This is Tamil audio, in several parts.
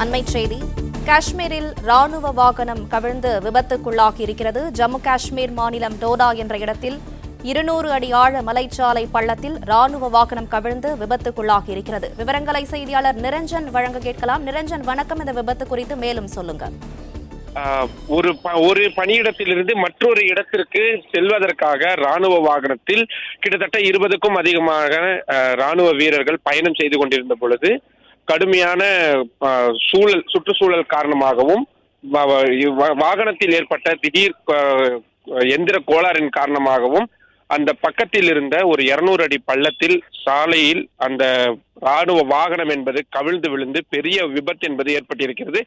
அண்மைச் செய்தி. காஷ்மீரில் ராணுவ வாகனம் கவிழ்ந்து விபத்துக்குள்ளாகி இருக்கிறது. ஜம்மு காஷ்மீர் மாநிலம் டோடா என்ற இடத்தில் 200 அடி ஆழ மலைச்சாலை பள்ளத்தில் ராணுவ வாகனம் கவிழ்ந்து விபத்துக்குள்ளாகி இருக்கிறது. விவரங்களை செய்தியாளர் நிரஞ்சன் வழங்க கேட்கலாம். நிரஞ்சன், வணக்கம். இந்த விபத்து குறித்து மேலும் சொல்லுங்க. ஒரு பணியிடத்திலிருந்து மற்றொரு இடத்திற்கு செல்வதற்காக ராணுவ வாகனத்தில் கிட்டத்தட்ட 20க்கும் அதிகமாக ராணுவ வீரர்கள் பயணம் செய்து கொண்டிருந்த பொழுது கடுமையான சுற்றுச்சூழல் காரணமாகவும் வாகனத்தில் ஏற்பட்ட திடீர் எந்திர கோளாறின் காரணமாகவும் அந்த பக்கத்தில் இருந்த ஒரு 200 அடி பள்ளத்தில் சாலையில் அந்த ராணுவ வாகனம் என்பது கவிழ்ந்து விழுந்து பெரிய விபத்து என்பது ஏற்பட்டிருக்கிறது.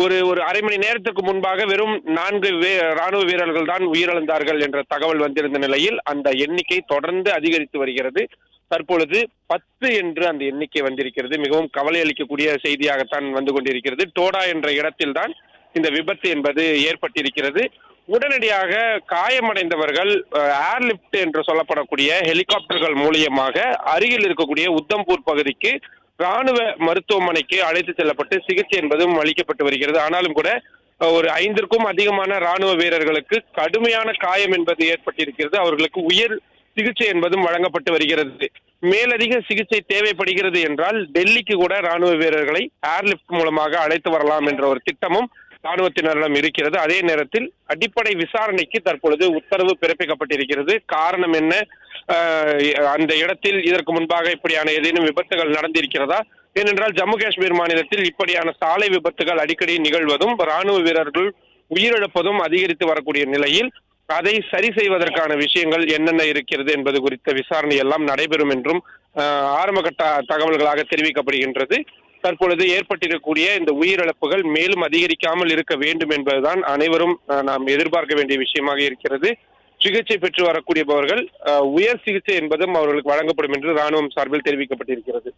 ஒரு அரை மணி நேரத்துக்கு முன்பாக வெறும் 4 ராணுவ வீரர்கள் தான் உயிரிழந்தார்கள் என்ற தகவல் வந்திருந்த நிலையில் அந்த எண்ணிக்கை தொடர்ந்து அதிகரித்து வருகிறது. தற்பொழுது 10 என்று அந்த எண்ணிக்கை வந்திருக்கிறது. மிகவும் கவலை அளிக்கக்கூடிய செய்தியாகத்தான் வந்து கொண்டிருக்கிறது. டோடா என்ற இடத்தில்தான் இந்த விபத்து என்பது ஏற்பட்டிருக்கிறது. உடனடியாக காயமடைந்தவர்கள் ஏர்லிப்ட் என்று சொல்லப்படக்கூடிய ஹெலிகாப்டர்கள் மூலியமாக அருகில் இருக்கக்கூடிய உத்தம்பூர் பகுதிக்கு ராணுவ மருத்துவமனைக்கு அழைத்து செல்லப்பட்டு சிகிச்சை என்பதும் அளிக்கப்பட்டு வருகிறது. ஆனாலும் கூட ஒரு 5க்கும் அதிகமான ராணுவ வீரர்களுக்கு கடுமையான காயம் என்பது ஏற்பட்டிருக்கிறது. அவர்களுக்கு உயர் சிகிச்சை என்பதும் வழங்கப்பட்டு வருகிறது. மேலதிக சிகிச்சை தேவைப்படுகிறது என்றால் டெல்லிக்கு கூட ராணுவ வீரர்களை ஏர்லிப்ட் மூலமாக அழைத்து வரலாம் என்ற ஒரு திட்டமும் ராணுவத்தினரிடம் இருக்கிறது. அதே நேரத்தில் அடிப்படை விசாரணைக்கு தற்பொழுது உத்தரவு பிறப்பிக்கப்பட்டிருக்கிறது. காரணம் என்ன, அந்த இடத்தில் இதற்கு முன்பாக இப்படியான ஏதேனும் விபத்துகள் நடந்திருக்கிறதா? ஏனென்றால் ஜம்மு காஷ்மீர் மாநிலத்தில் இப்படியான சாலை விபத்துகள் அடிக்கடி நிகழ்வதும் ராணுவ வீரர்கள் உயிரிழப்பதும் அதிகரித்து வரக்கூடிய நிலையில் அதை சரி செய்வதற்கான விஷயங்கள் என்னென்ன இருக்கிறது என்பது குறித்த விசாரணை எல்லாம் நடைபெறும் என்றும் ஆரம்பகட்ட தகவல்களாக தெரிவிக்கப்படுகின்றது. தற்பொழுது ஏற்பட்டிருக்கக்கூடிய இந்த உயிரிழப்புகள் மேலும் அதிகரிக்காமல் இருக்க வேண்டும் என்பதுதான் அனைவரும் நாம் எதிர்பார்க்க வேண்டிய விஷயமாக இருக்கிறது. சிகிச்சை பெற்று வரக்கூடியவர்கள் உயர் சிகிச்சை என்பதும் அவர்களுக்கு வழங்கப்படும் என்று ராணுவம் சார்பில் தெரிவிக்கப்பட்டிருக்கிறது.